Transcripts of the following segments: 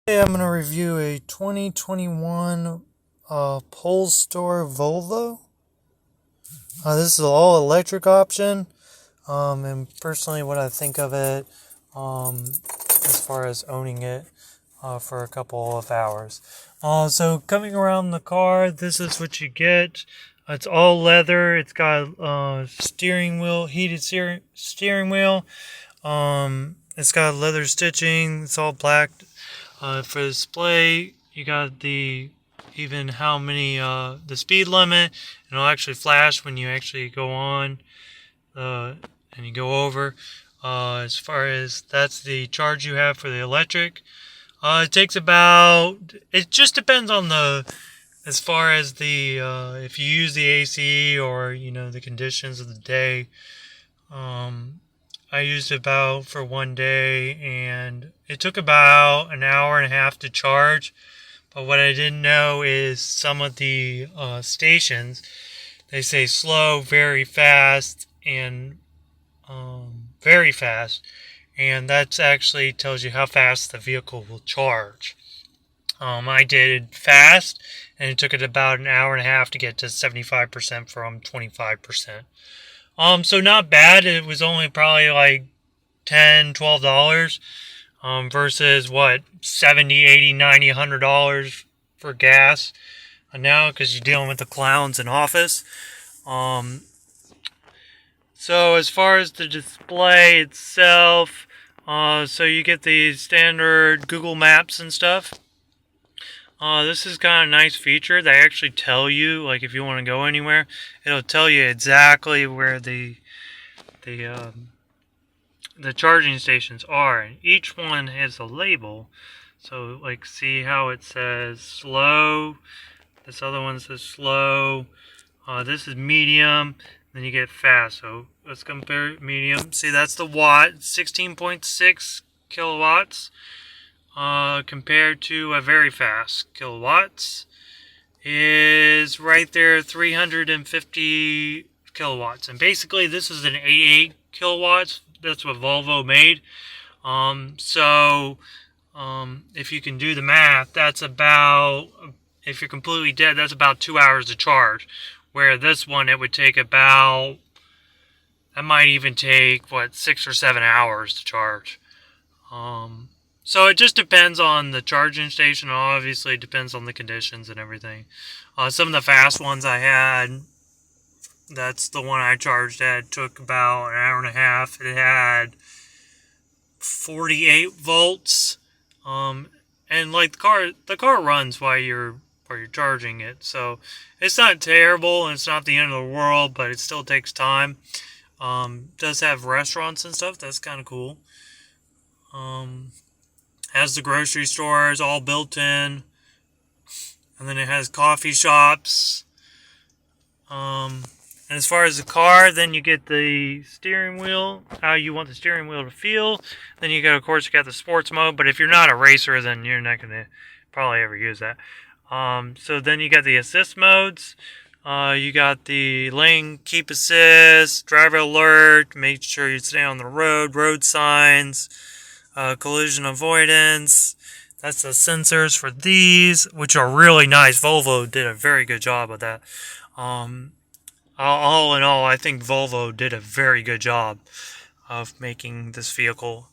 Today I'm going to review a 2021 Polestar Volvo. This is an all electric option, and personally, what I think of it as far as owning it for a couple of hours. So, coming around the car, this is what you get. It's all leather. It's got steering wheel, heated steering wheel. It's got leather stitching. It's all black. For the display, you got the even how many the speed limit, and it'll actually flash when you actually go on and you go over. As far as that's the charge you have for the electric, it takes about. It just depends on the as far as the if you use the AC or the conditions of the day. I used it about for one day, and it took about an hour and a half to charge. But what I didn't know is some of the stations, they say slow, very fast, and very fast. And that actually tells you how fast the vehicle will charge. I did fast, and it took it about an hour and a half to get to 75% from 25%. So not bad. It was only probably like $10, $12, versus what, 70, 80, 90, $100 for gas now, because you're dealing with the clowns in office. Um, so as far as the display itself, so you get the standard Google Maps and stuff. This is kind of a nice feature. They actually tell you, like, if you want to go anywhere, it'll tell you exactly where the charging stations are, and each one has a label. So, like, see how it says slow. This other one says slow. This is medium. Then you get fast. So let's compare medium. See, that's the watt, 16.6 kilowatts. Compared to a very fast kilowatts is right there, 350 kilowatts. And basically this is an 88 kilowatts. That's what Volvo made. If you can do the math, that's about, if you're completely dead, that's about 2 hours to charge. Where this one, it would take about, that might even take, 6 or 7 hours to charge. So it just depends on the charging station. Obviously, it depends on the conditions and everything. Some of the fast ones I had, that's the one I charged at, took about an hour and a half. It had 48 volts. And like the car runs while you're charging it. So it's not terrible, and it's not the end of the world, but it still takes time. Does have restaurants and stuff. That's kind of cool. Has the grocery stores all built in, and then it has coffee shops. And as far as the car, then you get the steering wheel, how you want the steering wheel to feel. Then you got, of course, you got the sports mode, but if you're not a racer, then you're not gonna probably ever use that. So then you got the assist modes. You got the lane keep assist, driver alert, make sure you stay on the road signs. Collision avoidance. That's the sensors for these, which are really nice. Volvo did a very good job of that. All in all, I think Volvo did a very good job of making this vehicle.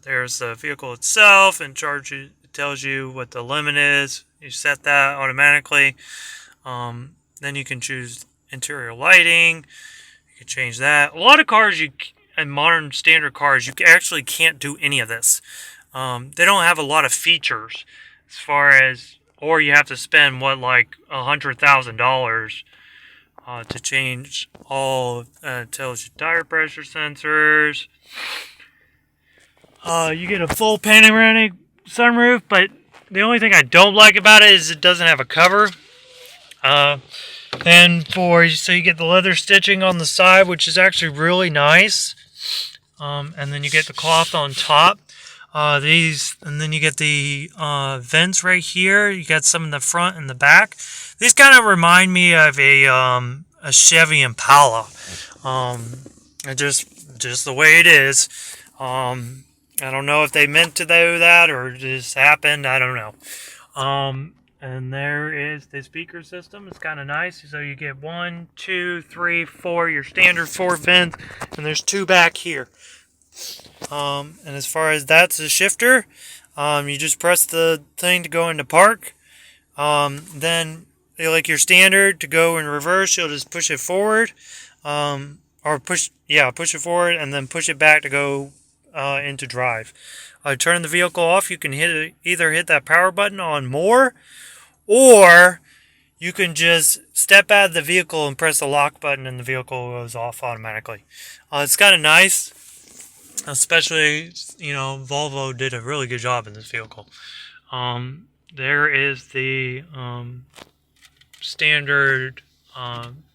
There's the vehicle itself, and it tells you what the limit is. You set that automatically. Then you can choose interior lighting. You can change that. A lot of cars and modern standard cars, you actually can't do any of this. They don't have a lot of features as far as, or you have to spend like $100,000 to change all. Tells you tire pressure sensors. You get a full panoramic sunroof, but the only thing I don't like about it is it doesn't have a cover. So you get the leather stitching on the side, which is actually really nice. And then you get the cloth on top. And then you get the vents right here. You got some in the front and the back. These kind of remind me of a Chevy Impala. Just the way it is. I don't know if they meant to do that or just happened. I don't know. And there is the speaker system. It's kind of nice. So you get 1, 2, 3, 4, your standard 4 vents, and there's 2 back here. And as far as that's a shifter, you just press the thing to go into park. Then, like your standard, to go in reverse, you'll just push it forward, push it forward, and then push it back to go into drive. Turn the vehicle off. You can either hit that power button on more, or you can just step out of the vehicle and press the lock button, and the vehicle goes off automatically. It's kind of nice. Especially, Volvo did a really good job in this vehicle. There is the standard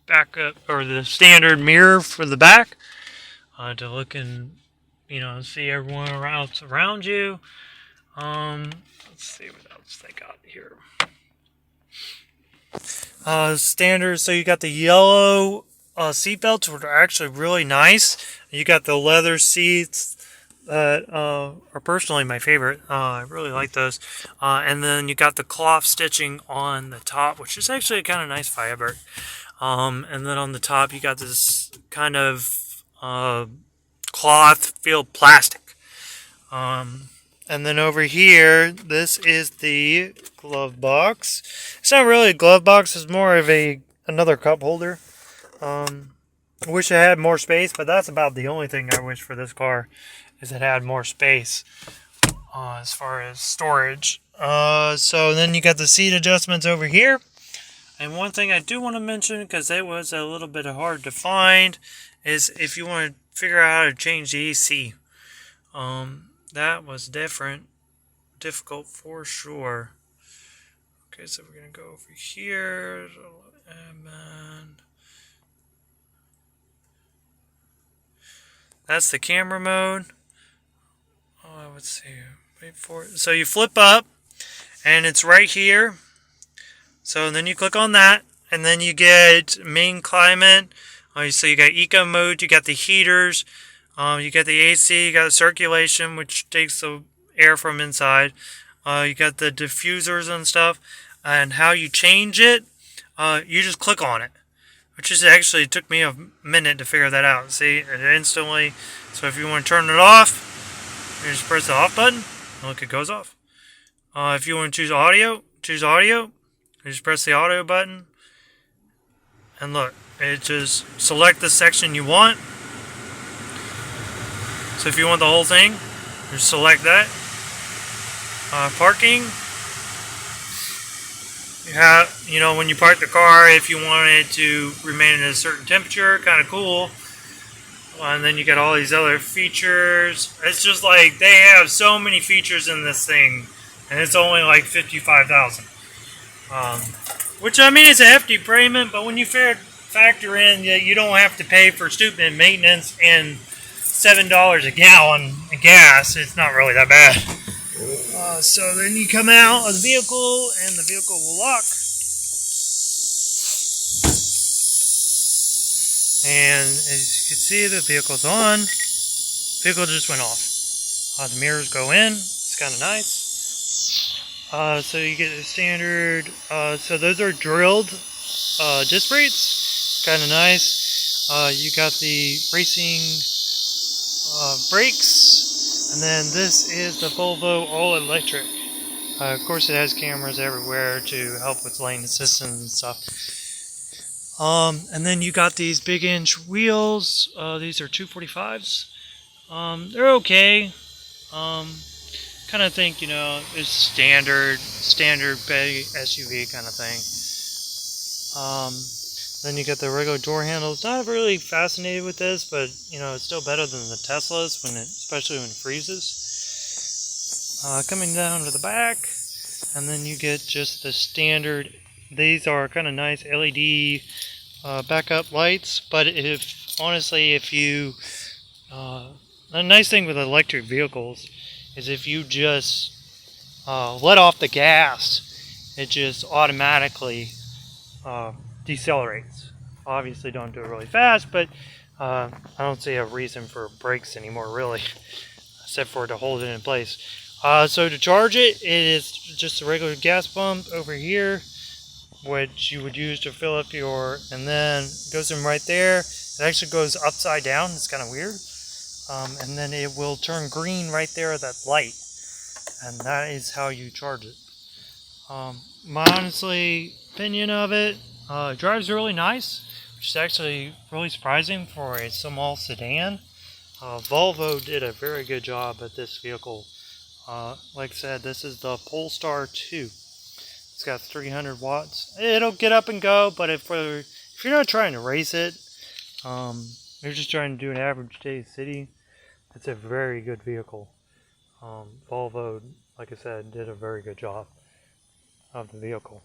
backup, or the standard mirror for the back to look and see everyone around you. Let's see what else they got here. Standard. So you got the yellow seat belts, which are actually really nice. You got the leather seats that are personally my favorite. I really like those. And then you got the cloth stitching on the top, which is actually a kind of nice fabric. And then on the top, you got this kind of cloth feel plastic. And then over here, this is the glove box. It's not really a glove box. It's more of another cup holder. I wish it had more space, but that's about the only thing I wish for this car, is it had more space as far as storage. So then you got the seat adjustments over here. And one thing I do want to mention, because it was a little bit hard to find, is if you want to figure out how to change the AC. That was difficult for sure. Okay, so we're going to go over here, and then that's the camera mode. Let's see, wait for it. So you flip up, and it's right here. So then you click on that, and then you get main climate. So you got eco mode, you got the heaters, you got the AC, you got the circulation, which takes the air from inside. You got the diffusers and stuff. And how you change it, you just click on it, which is actually took me a minute to figure that out. See, it instantly. So if you want to turn it off, you just press the off button. Look, it goes off. If you want to choose audio. You just press the audio button. And look, it just select the section you want. So if you want the whole thing, just select that. Parking. You have, when you park the car, if you want it to remain at a certain temperature, kind of cool. And then you got all these other features. It's just like they have so many features in this thing, and it's only like $55,000. Which, I mean, it's a hefty payment, but when you factor in that you don't have to pay for stupid maintenance and $7 a gallon of gas, it's not really that bad. So then you come out of the vehicle, and the vehicle will lock. And as you can see, the vehicle's on. The vehicle just went off. The mirrors go in. It's kind of nice. So you get the standard. So those are drilled disc brakes. Kind of nice. You got the racing brakes. And then this is the Volvo all-electric. Of course, it has cameras everywhere to help with lane assistance and stuff. And then you got these big inch wheels. These are 245s. They're okay. Kind of think, it's standard big SUV kind of thing. Then you got the regular door handles. Not really fascinated with this, but it's still better than the Teslas, especially when it freezes. Coming down to the back, and then you get just the standard. These are kind of nice LED backup lights, but if you the nice thing with electric vehicles is if you just let off the gas, it just automatically decelerates. Obviously don't do it really fast, but I don't see a reason for brakes anymore, really. except for to hold it in place. So to charge it, it is just a regular gas pump over here, which you would use to fill up and then it goes in right there. It actually goes upside down. It's kind of weird. And then it will turn green right there at that light. And that is how you charge it. My honestly opinion of it, drives really nice, which is actually really surprising for a small sedan. Volvo did a very good job at this vehicle. Like I said, this is the Polestar 2. It's got 300 watts. It'll get up and go, but if you're not trying to race it, you're just trying to do an average day city, it's a very good vehicle. Volvo, like I said, did a very good job of the vehicle.